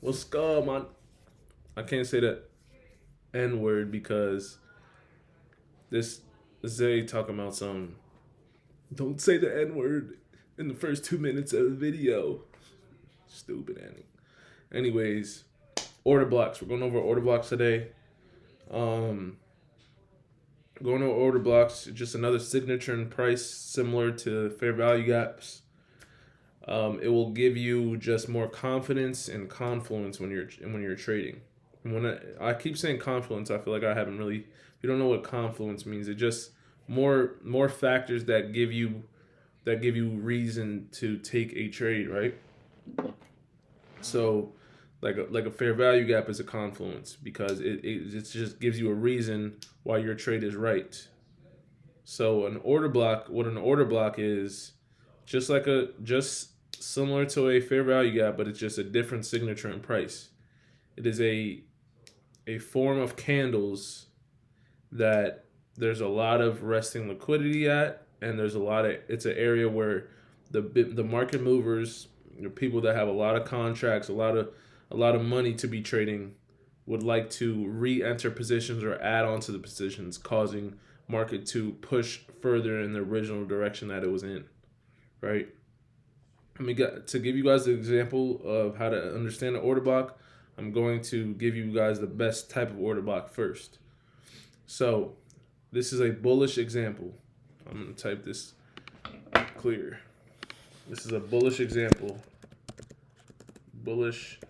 What's good, man? I can't say that N word because this Zay talking about some. Don't say the N word in the first 2 minutes of the video. Stupid Annie. Anyways, order blocks. We're going over order blocks today. Um, Going over order blocks, just another signature and price similar to fair value gaps. It will give you just more confidence and confluence when you're trading. And when I keep saying confluence, I feel like I haven't really. If you don't know what confluence means, it just more factors that give you reason to take a trade, right? So, like a fair value gap is a confluence because it just gives you a reason why your trade is right. So what an order block is, just similar to a fair value gap, but it's just a different signature and price. It is a form of candles that there's a lot of resting liquidity at, and it's an area where the market movers, the people that have a lot of contracts, a lot of money to be trading, would like to re-enter positions or add on to the positions, causing market to push further in the original direction that it was in, right? To give you guys an example of how to understand an order block, I'm going to give you guys the best type of order block first. So this is a bullish example. I'm going to type this clear. This is a bullish example. Bullish.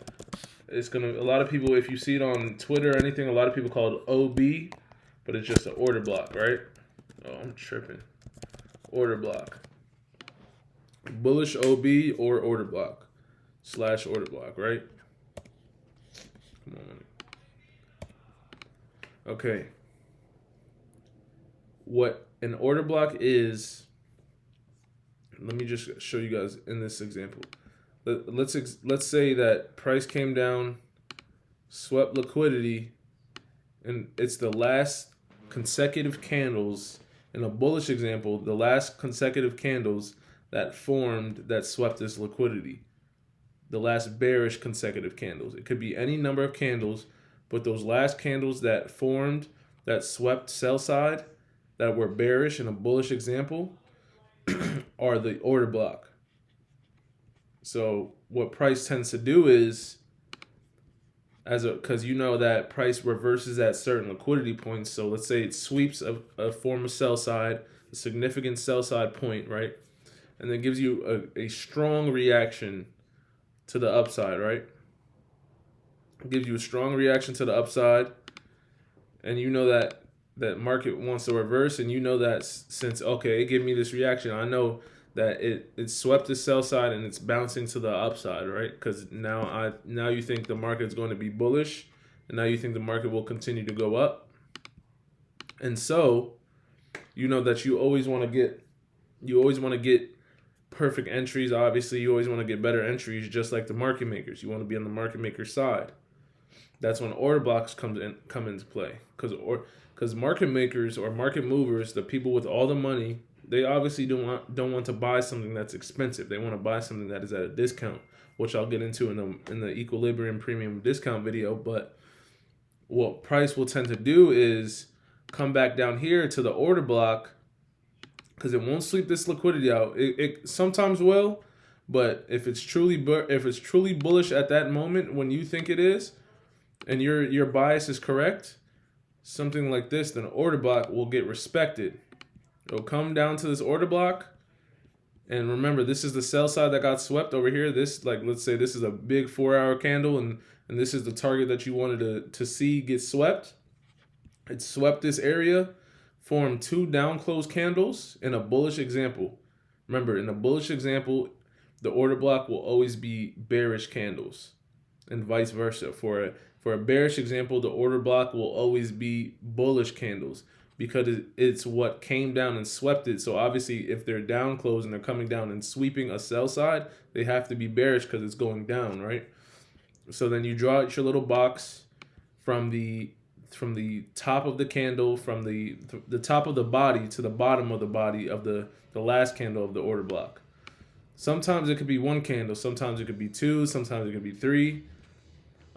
A lot of people, if you see it on Twitter or anything, a lot of people call it OB, but it's just an order block, right? Oh, I'm tripping. Order block. Bullish OB or order block / order block, right? Come on. Okay. What an order block is, let me just show you guys in this example. Let's say that price came down, swept liquidity, and it's the last consecutive candles in a bullish example, the last consecutive candles that formed that swept this liquidity. The last bearish consecutive candles. It could be any number of candles, but those last candles that formed that swept sell side that were bearish in a bullish example are the order block. So what price tends to do is, because you know that price reverses at certain liquidity points. So let's say it sweeps a form of sell side, a significant sell side point, right? And then gives you a strong reaction to the upside, right? It gives you a strong reaction to the upside, and you know that market wants to reverse, and you know that since, okay, it gave me this reaction, I know that it swept the sell side and it's bouncing to the upside, right? Because now you think the market's going to be bullish, and now you think the market will continue to go up, and so you know that you always want to get perfect entries. Obviously, you always want to get better entries, just like the market makers. You want to be on the market maker side. That's when order blocks come into play, because market makers or market movers, the people with all the money, they obviously don't want to buy something that's expensive. They want to buy something that is at a discount, which I'll get into in the equilibrium premium discount video. But what price will tend to do is come back down here to the order block, because it won't sweep this liquidity out. It sometimes will, but if it's truly bullish at that moment when you think it is, and your bias is correct, something like this, then order block will get respected. It'll come down to this order block, and remember, this is the sell side that got swept over here. This, like, let's say this is a big 4-hour candle, and this is the target that you wanted to see get swept. It swept this area, formed 2 down close candles in a bullish example. Remember, in a bullish example, the order block will always be bearish candles, and vice versa. For a bearish example, the order block will always be bullish candles, because it's what came down and swept it. So obviously, if they're down close and they're coming down and sweeping a sell side, they have to be bearish because it's going down, right? So then you draw out your little box from the top of the candle, from the top of the body to the bottom of the body of the last candle of the order block. Sometimes it could be 1 candle, sometimes it could be 2, sometimes it could be 3.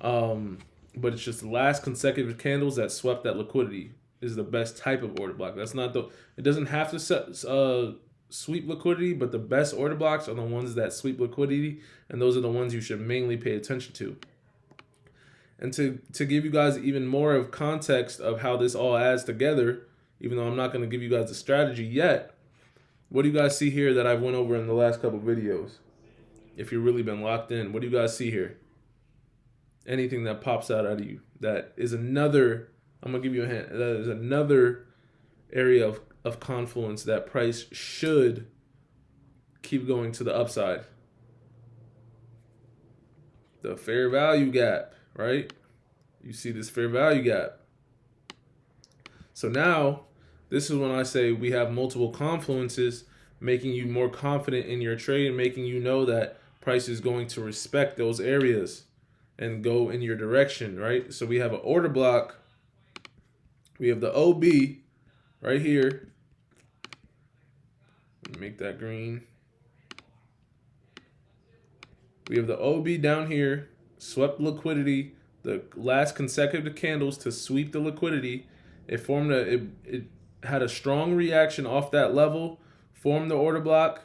But it's just the last consecutive candles that swept that liquidity is the best type of order block. That's not the. It doesn't have to sweep liquidity, but the best order blocks are the ones that sweep liquidity, and those are the ones you should mainly pay attention to. And to give you guys even more of context of how this all adds together, even though I'm not going to give you guys a strategy yet, what do you guys see here that I've went over in the last couple videos? If you've really been locked in, what do you guys see here? Anything that pops out at you that is another, I'm going to give you a hint, that is another area of confluence that price should keep going to the upside. The fair value gap, right? You see this fair value gap. So now, this is when I say we have multiple confluences, making you more confident in your trade, making you know that price is going to respect those areas and go in your direction, right? So we have an order block. We have the OB right here. Make that green. We have the OB down here, swept liquidity, the last consecutive candles to sweep the liquidity. It formed it had a strong reaction off that level, formed the order block,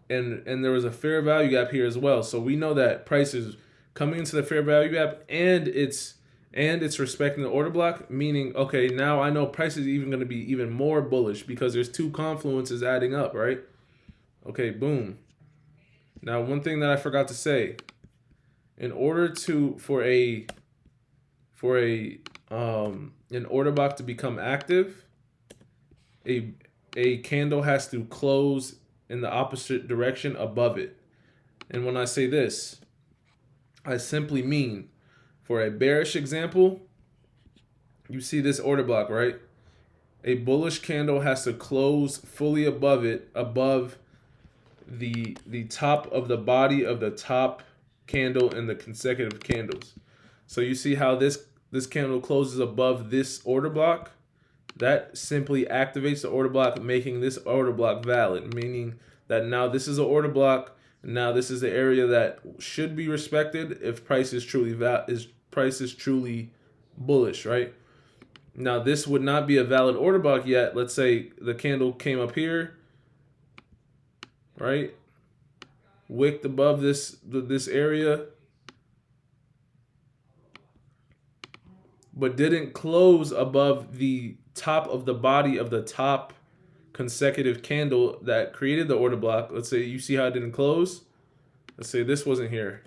and there was a fair value gap here as well. So we know that price is coming into the fair value gap and it's respecting the order block, meaning, okay, now I know price is even going to be even more bullish because there's two confluences adding up, right? Okay, boom. Now, one thing that I forgot to say, in order to for an order block to become active, a candle has to close in the opposite direction above it. And when I say this, I simply mean, for a bearish example, you see this order block, right? A bullish candle has to close fully above it, above the top of the body of the top candle in the consecutive candles. So you see how this candle closes above this order block? That simply activates the order block, making this order block valid, meaning that now this is an order block. Now this is the area that should be respected if price is truly bullish, right? Now this would not be a valid order block yet. Let's say the candle came up here, right? Wicked above this area, but didn't close above the top of the body of the top consecutive candle that created the order block. Let's say you see how it didn't close. Let's say this wasn't here.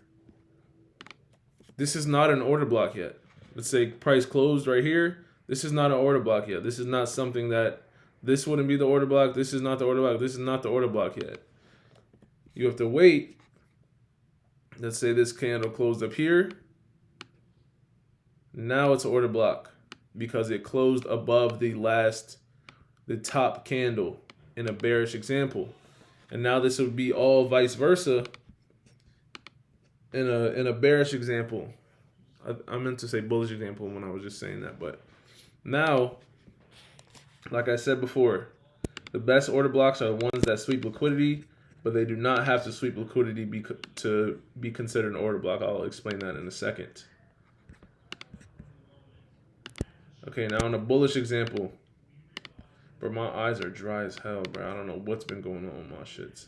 This is not an order block yet. Let's say price closed right here. This is not an order block yet. This is not something that, this wouldn't be the order block. This is not the order block. This is not the order block yet. You have to wait. Let's say this candle closed up here. Now it's an order block because it closed above the top candle in a bearish example. And now this would be all vice versa in a bearish example. I meant to say bullish example when I was just saying that, but now, like I said before, the best order blocks are the ones that sweep liquidity, but they do not have to sweep liquidity to be considered an order block. I'll explain that in a second. Okay, now in a bullish example, bro, my eyes are dry as hell, bro. I don't know what's been going on with my shits.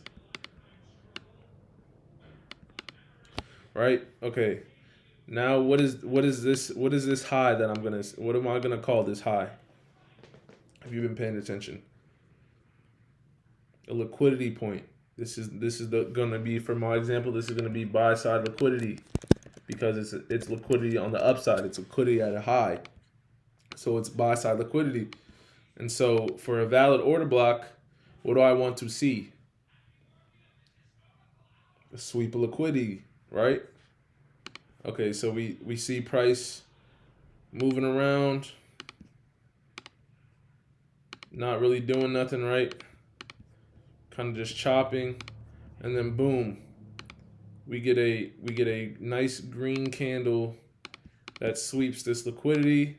Right? Okay. Now what is this high that what am I gonna call this high? Have you been paying attention? A liquidity point. This is gonna be, for my example, this is gonna be buy side liquidity because it's liquidity on the upside. It's liquidity at a high. So it's buy side liquidity. And so for a valid order block, what do I want to see? A sweep of liquidity, right? Okay, so we see price moving around, not really doing nothing, right? Kind of just chopping, and then boom, we get a nice green candle that sweeps this liquidity,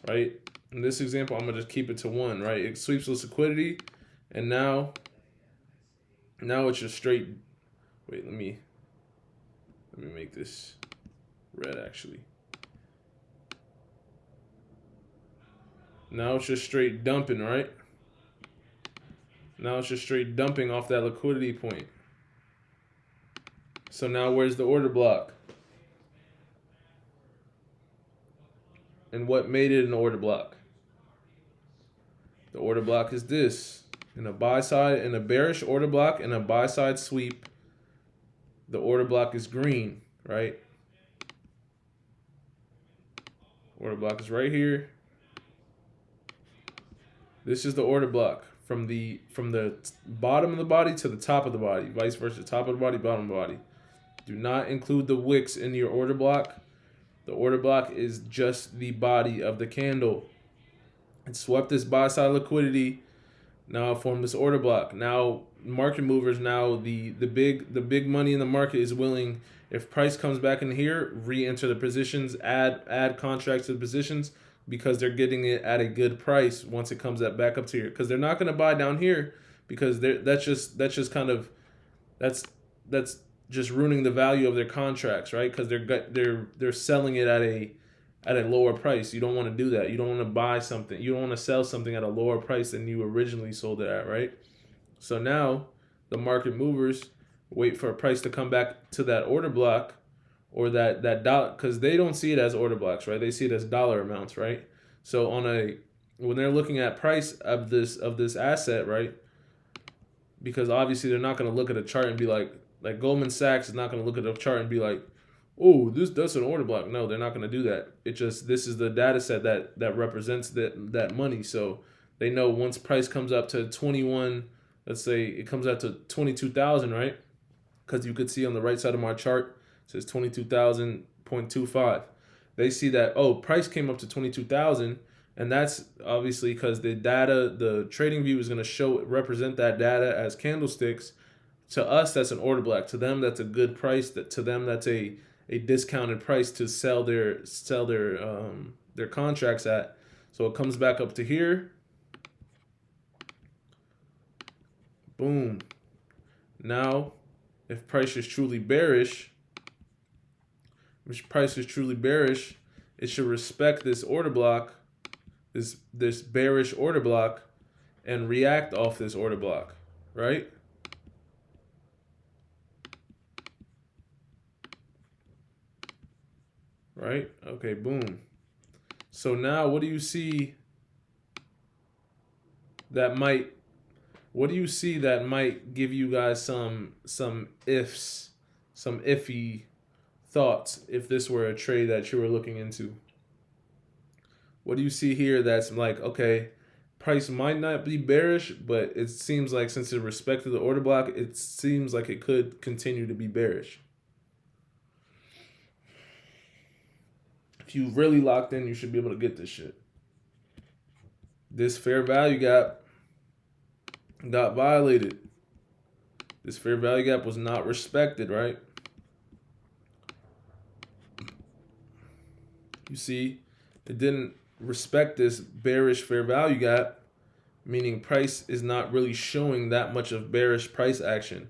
right? In this example, I'm gonna just keep it to 1, right? It sweeps this liquidity, and now it's just straight. Wait, let me make this red actually. Now it's just straight dumping, right? Now it's just straight dumping off that liquidity point. So now where's the order block? And what made it an order block? The order block is this. In a buy side, in a bearish order block, and a buy side sweep, the order block is green, right? Order block is right here. This is the order block from the bottom of the body to the top of the body, vice versa, top of the body, bottom of the body. Do not include the wicks in your order block. The order block is just the body of the candle. It swept this buy side liquidity. Now it formed this order block. Now market movers, now the big money in the market is willing, if price comes back in here, re-enter the positions, add contracts to the positions, because they're getting it at a good price once it comes back up to here. Because they're not going to buy down here, because that's just ruining the value of their contracts, right? Because they're selling it at a lower price. You don't want to do that. You don't want to buy something. You don't want to sell something at a lower price than you originally sold it at, right? So now the market movers wait for a price to come back to that order block, or that dollar, because they don't see it as order blocks, right? They see it as dollar amounts, right? So when they're looking at price of this asset, right? Because obviously they're not going to look at a chart and be like Goldman Sachs is not going to look at a chart and be like, oh, that's an order block. No, they're not going to do that. This is the data set that represents that money. So they know once price comes up to 21, let's say it comes out to 22,000, right? Because you could see on the right side of my chart, it says 22,000.25. They see that, oh, price came up to 22,000, and that's obviously because the data, the trading view is going to represent that data as candlesticks. To us, that's an order block. To them, that's a good price. To them, that's a discounted price to sell their contracts at. So it comes back up to here. Boom. Now, if price is truly bearish, it should respect this order block, this bearish order block, and react off this order block, right? Right? Okay, boom. So now what do you see that might give you guys some iffy thoughts if this were a trade that you were looking into? What do you see here that's like, okay, price might not be bearish, but it seems like since it respected the order block, it seems like it could continue to be bearish. If you really locked in, you should be able to get this shit. This fair value gap got violated. This fair value gap was not respected, right? You see, it didn't respect this bearish fair value gap, meaning price is not really showing that much of bearish price action,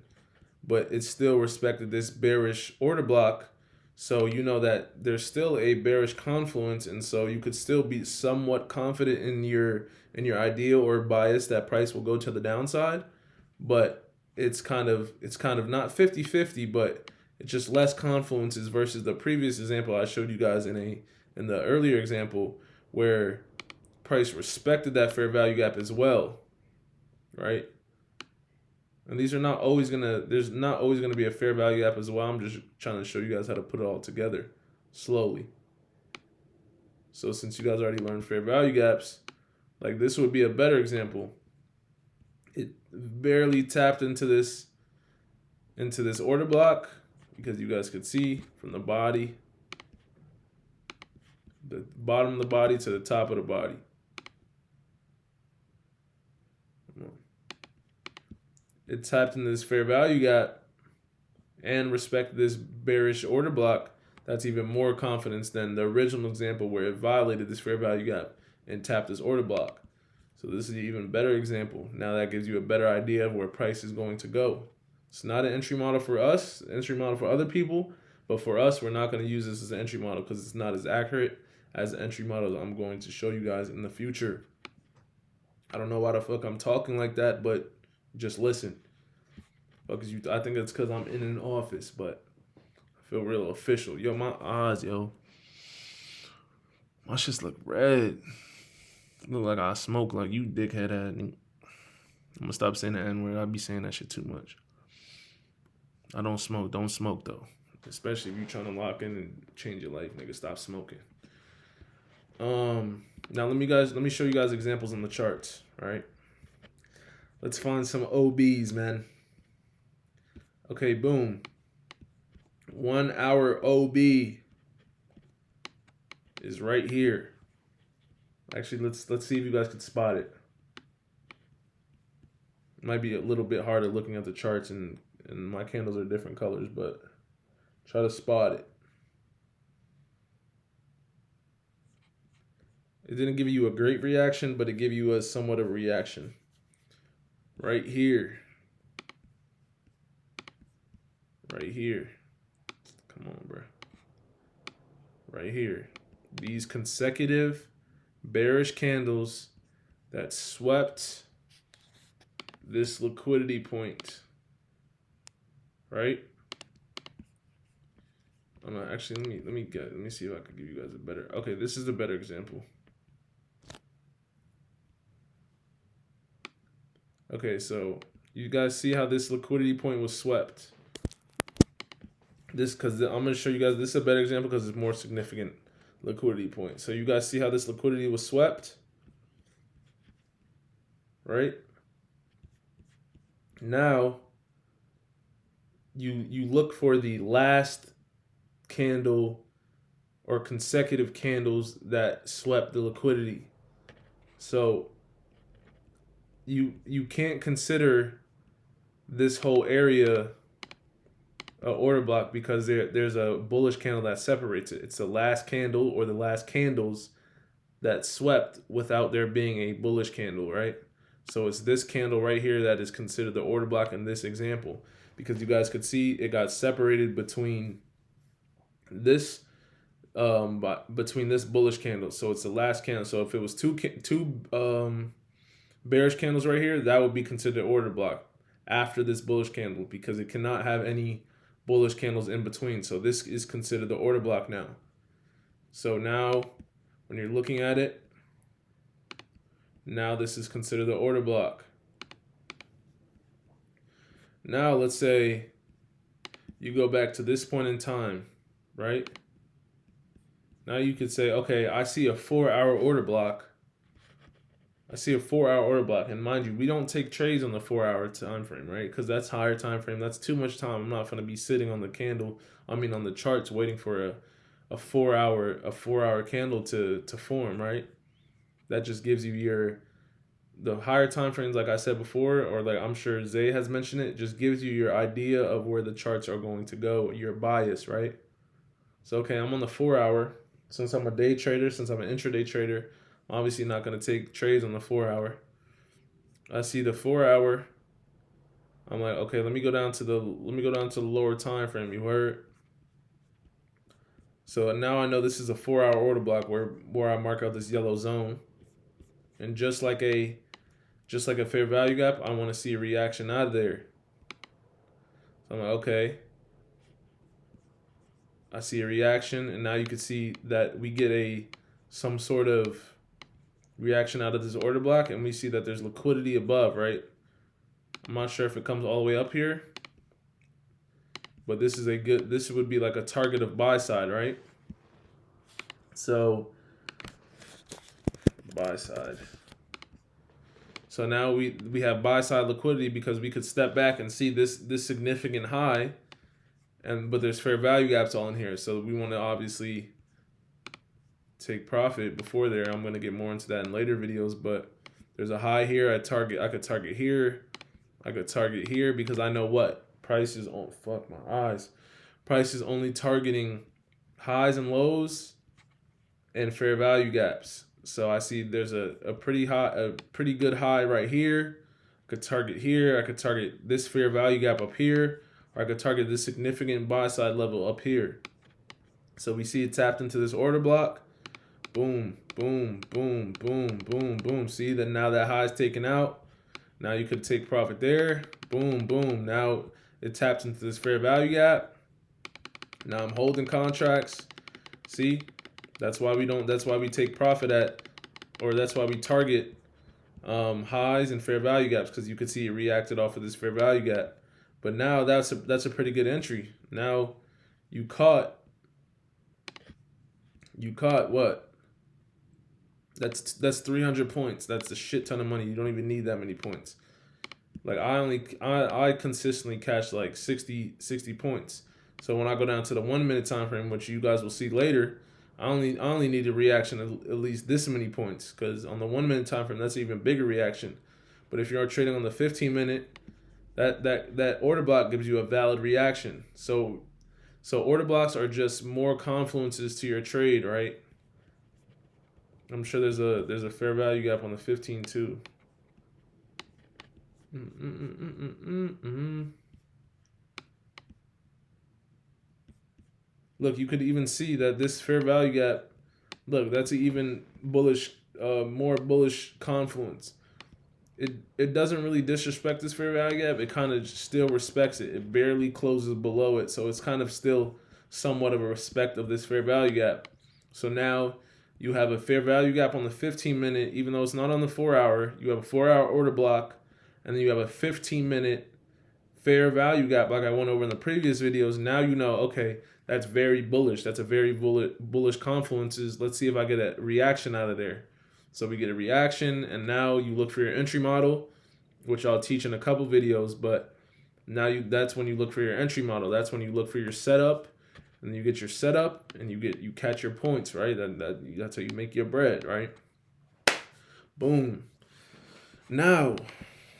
but it still respected this bearish order block. So you know that there's still a bearish confluence, and so you could still be somewhat confident in your idea or bias that price will go to the downside, but it's kind of not 50-50, but it's just less confluences versus the previous example I showed you guys in the earlier example where price respected that fair value gap as well, right? And there's not always gonna be a fair value gap as well. I'm just trying to show you guys how to put it all together slowly. So since you guys already learned fair value gaps, like this would be a better example. It barely tapped into this order block because you guys could see from the body, the bottom of the body to the top of the body. It tapped into this fair value gap and respected this bearish order block. That's even more confidence than the original example where it violated this fair value gap and tapped this order block. So this is an even better example. Now that gives you a better idea of where price is going to go. It's not an entry model for us, entry model for other people, But for us, we're not going to use this as an entry model because it's not as accurate as the entry model I'm going to show you guys in the future. I don't know why the fuck I'm talking like that, but just listen. Because I think it's because I'm in an office, but I feel real official. Yo, my eyes, yo. My shit look red. Look like I smoke like you dickhead ass. I'm gonna stop saying the N-word. I be saying that shit too much. I don't smoke. Don't smoke though. Especially if you're trying to lock in and change your life, nigga. Stop smoking. Now let me show you guys examples on the charts. All right. Let's find some OBs, man. Okay, boom. 1 hour OB is right here. Actually, let's see if you guys can spot it. It might be a little bit harder looking at the charts and my candles are different colors, but try to spot it. It didn't give you a great reaction, but it gave you a somewhat of a reaction. Right here. Right here. Come on, bro. Right here. These consecutive bearish candles that swept this liquidity point. Right? Actually, let me see if I can give you guys a better. Okay, this is a better example. Okay, so you guys see how this liquidity point was swept. Because I'm going to show you guys, this is a better example because it's more significant liquidity point. So you guys see how this liquidity was swept? Right? Now, you look for the last candle or consecutive candles that swept the liquidity. So you can't consider this whole area a order block because there's a bullish candle that separates it. It's the last candle or the last candles that swept without there being a bullish candle, right? So it's this candle right here that is considered the order block in this example, because you guys could see it got separated between this bullish candle. So it's the last candle. So if it was two bearish candles right here, that would be considered order block after this bullish candle because it cannot have any bullish candles in between. So this is considered the order block now. So now when you're looking at it, now this is considered the order block. Now let's say you go back to this point in time, right? Now you could say, okay, I see a 4-hour order block. I see a 4-hour order block, and mind you, we don't take trades on the 4-hour time frame, right? Because that's higher time frame. That's too much time. I'm not going to be sitting on the charts waiting for a 4-hour candle to form, right? That just gives you the higher time frames, like I said before, or like I'm sure Zay has mentioned it, just gives you your idea of where the charts are going to go, your bias, right? So okay, I'm on the 4-hour. Since I'm a day trader, since I'm an intraday trader, I'm obviously not going to take trades on the 4-hour. I see the 4-hour. I'm like, okay, let me go down to the lower time frame. You heard? So now I know this is a 4-hour order block where I mark out this yellow zone. And just like a fair value gap, I want to see a reaction out of there. So I'm like, okay. I see a reaction, and now you can see that we get some sort of reaction out of this order block, and we see that there's liquidity above, right? I'm not sure if it comes all the way up here, but this would be like a target of buy side, right? So buy side. So now we have buy side liquidity because we could step back and see this significant high, but there's fair value gaps all in here. So we want to obviously take profit before there. I'm going to get more into that in later videos, but there's a high here. I could target here. I could target here because I know what price is on. Fuck my eyes. Price is only targeting highs and lows and fair value gaps. So I see there's a pretty good high right here. I could target here. I could target this fair value gap up here, or I could target this significant buy side level up here. So we see it tapped into this order block. Boom, boom, boom, boom, boom, boom. See that now that high is taken out. Now you could take profit there. Boom, boom. Now it taps into this fair value gap. Now I'm holding contracts. See, that's why we take profit at, or that's why we target highs and fair value gaps, because you could see it reacted off of this fair value gap. But now that's a pretty good entry. Now you caught what? That's 300 points. That's a shit ton of money. You don't even need that many points. Like I consistently catch like 60 points. So when I go down to the 1 minute time frame, which you guys will see later, I only need a reaction of at least this many points, because on the 1 minute time frame, that's an even bigger reaction. But if you're trading on the 15 minute, that order block gives you a valid reaction. So order blocks are just more confluences to your trade, right? I'm sure there's a fair value gap on the 15 too. Look, you could even see that this fair value gap, look, that's an even bullish, more bullish confluence. It doesn't really disrespect this fair value gap. It kind of still respects it. It barely closes below it. So it's kind of still somewhat of a respect of this fair value gap. So now you have a fair value gap on the 15 minute, even though it's not on the 4 hour. You have a 4 hour order block, and then you have a 15 minute fair value gap like I went over in the previous videos. Now you know, okay, that's very bullish. That's a very bullish confluences. Let's see if I get a reaction out of there. So we get a reaction, and now you look for your entry model, which I'll teach in a couple videos. But now that's when you look for your entry model. That's when you look for your setup, and you get your setup, and you catch your points, right? That's how you make your bread, right? Boom. Now,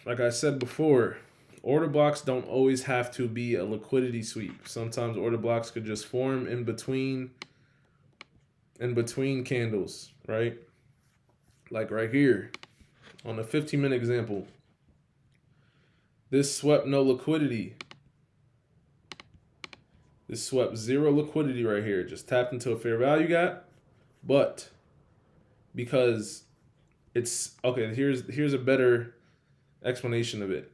like I said before, order blocks don't always have to be a liquidity sweep. Sometimes order blocks could just form in between candles, right? Like right here on the 15-minute example. This swept no liquidity. This swept zero liquidity right here. Just tapped into a fair value gap. But because it's okay, here's a better explanation of it.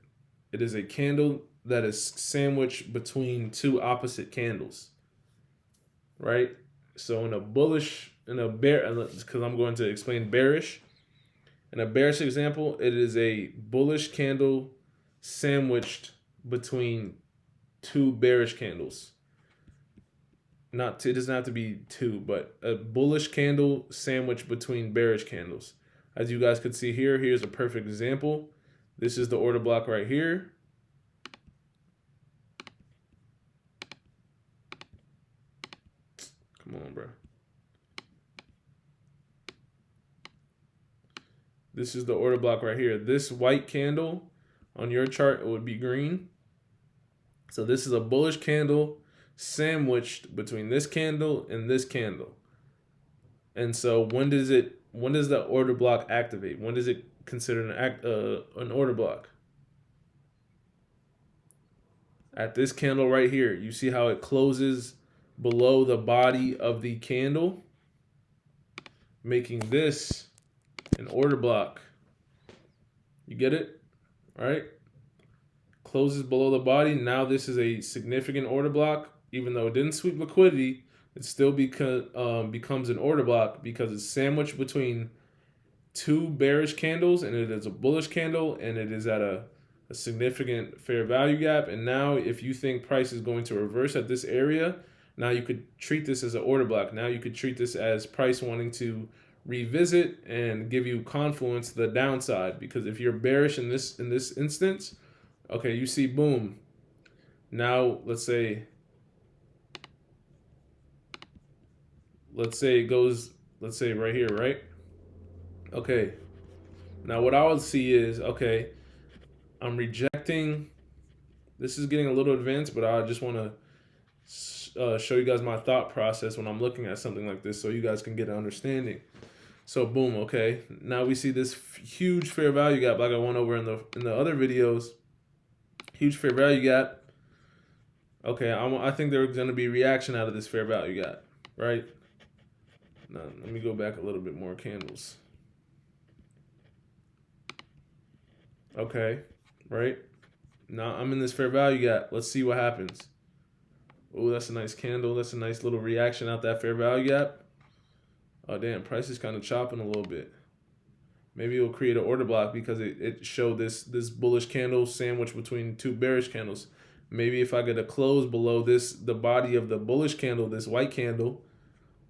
It is a candle that is sandwiched between two opposite candles, right? So in a bear, because I'm going to explain bearish. In a bearish example, it is a bullish candle sandwiched between two bearish candles. It doesn't have to be two, but a bullish candle sandwiched between bearish candles. As you guys could see here, here's a perfect example. This is the order block right here. Come on, bro. This is the order block right here. This white candle on your chart, it would be green. So this is a bullish candle sandwiched between this candle and this candle. And so when does the order block activate? When does it consider an order block? At this candle right here, you see how it closes below the body of the candle, making this an order block. You get it? All right? Closes below the body. Now this is a significant order block. Even though it didn't sweep liquidity, it still becomes an order block because it's sandwiched between two bearish candles, and it is a bullish candle, and it is at a significant fair value gap. And now if you think price is going to reverse at this area, now you could treat this as an order block. Now you could treat this as price wanting to revisit and give you confluence to the downside, because if you're bearish in this instance, okay, you see boom. Now let's say it goes, let's say right here, right? Okay. Now what I would see is, okay, I'm rejecting. This is getting a little advanced, but I just want to show you guys my thought process when I'm looking at something like this, so you guys can get an understanding. So boom, okay. Now we see this huge fair value gap, like I went over in the other videos. Huge fair value gap. Okay, I think there's going to be reaction out of this fair value gap, right? Now, let me go back a little bit more candles. Okay, right? Now I'm in this fair value gap. Let's see what happens. Oh, that's a nice candle. That's a nice little reaction out that fair value gap. Oh, damn, price is kind of chopping a little bit. Maybe it'll create an order block because it showed this bullish candle sandwiched between two bearish candles. Maybe if I get a close below the body of the bullish candle, this white candle,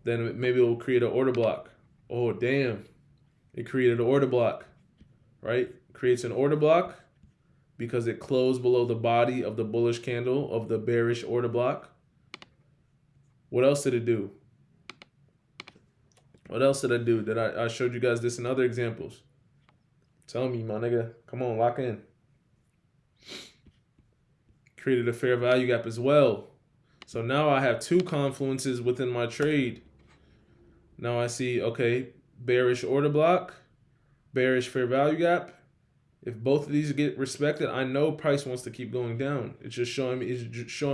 then maybe it will create an order block. Oh, damn. It created an order block, right? Creates an order block because it closed below the body of the bullish candle of the bearish order block. What else did it do? What else did I do? I showed you guys this in other examples. Tell me, my nigga. Come on, lock in. Created a fair value gap as well. So now I have two confluences within my trade. Now I see, okay, bearish order block, bearish fair value gap. If both of these get respected, I know price wants to keep going down. It's just showing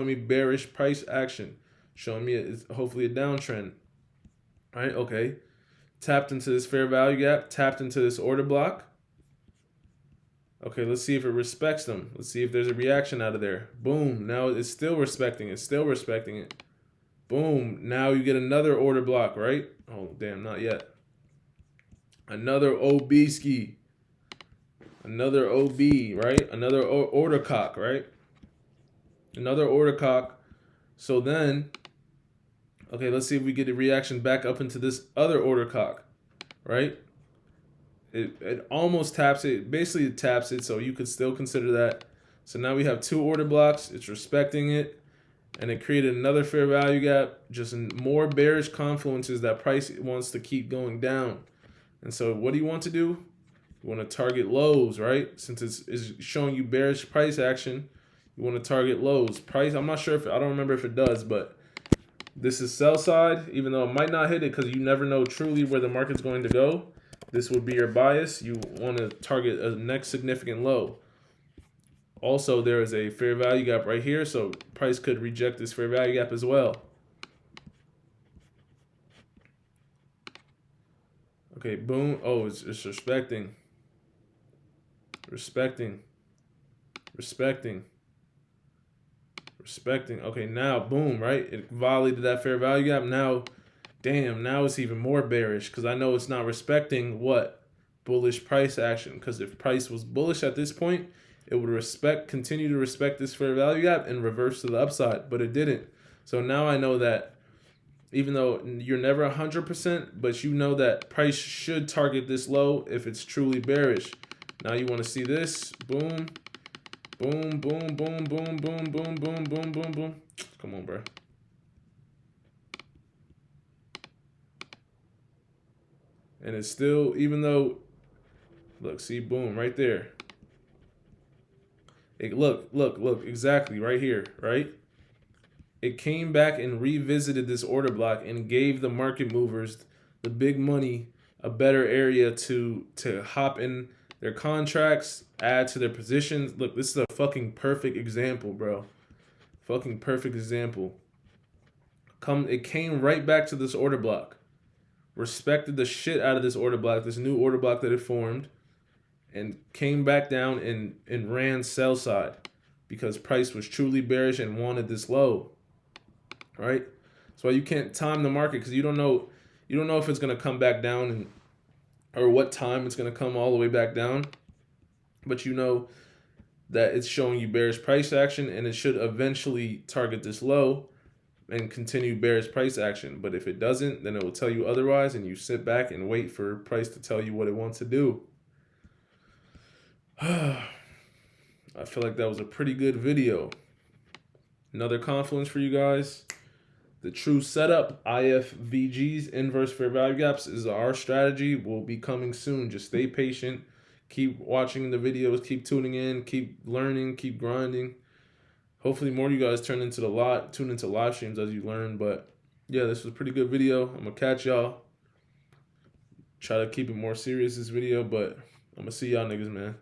me bearish price action, showing me it's hopefully a downtrend. All right, okay. Tapped into this fair value gap, tapped into this order block. Okay, let's see if it respects them. Let's see if there's a reaction out of there. Boom, now it's still respecting it, still respecting it. Boom, now you get another order block, right? Oh, damn, not yet. Another OB ski. Another OB, right? Another order cock, right? Another order cock. So then, okay, let's see if we get a reaction back up into this other order cock, right? It almost taps it. Basically, it taps it, so you could still consider that. So now we have two order blocks. It's respecting it, and it created another fair value gap, just more bearish confluences that price wants to keep going down. And so what do you want to do? You want to target lows, right? Since it's showing you bearish price action, you want to target lows. Price, I'm not sure I don't remember if it does, but this is sell side, even though it might not hit it because you never know truly where the market's going to go. This would be your bias. You want to target a next significant low. Also, there is a fair value gap right here, so price could reject this fair value gap as well. Okay, boom. Oh, it's respecting. Respecting. Okay, now, boom, right? It violated that fair value gap. Now, damn, now it's even more bearish because I know it's not respecting what? Bullish price action. Because if price was bullish at this point, it would continue to respect this fair value gap and reverse to the upside, but it didn't. So now I know that even though you're never 100%, but you know that price should target this low if it's truly bearish. Now you want to see this. Boom. Boom, boom, boom, boom, boom, boom, boom, boom, boom, boom. Come on, bro. And it's still, even though, look, see, boom, right there. Look, exactly, right here, right? It came back and revisited this order block and gave the market movers, the big money, a better area to hop in their contracts, add to their positions. Look, this is a fucking perfect example, bro. Fucking perfect example. It came right back to this order block. Respected the shit out of this order block, this new order block that it formed, and came back down and ran sell side because price was truly bearish and wanted this low. Right? That's why you can't time the market because you don't know if it's gonna come back down or what time it's gonna come all the way back down. But you know that it's showing you bearish price action and it should eventually target this low and continue bearish price action. But if it doesn't, then it will tell you otherwise and you sit back and wait for price to tell you what it wants to do. I feel like that was a pretty good video. Another confluence for you guys. The true setup, IFVGs, inverse fair value gaps, is our strategy. Will be coming soon. Just stay patient. Keep watching the videos. Keep tuning in. Keep learning. Keep grinding. Hopefully more of you guys tune into live streams as you learn. But yeah, this was a pretty good video. I'm going to catch y'all. Try to keep it more serious this video, but I'm going to see y'all niggas, man.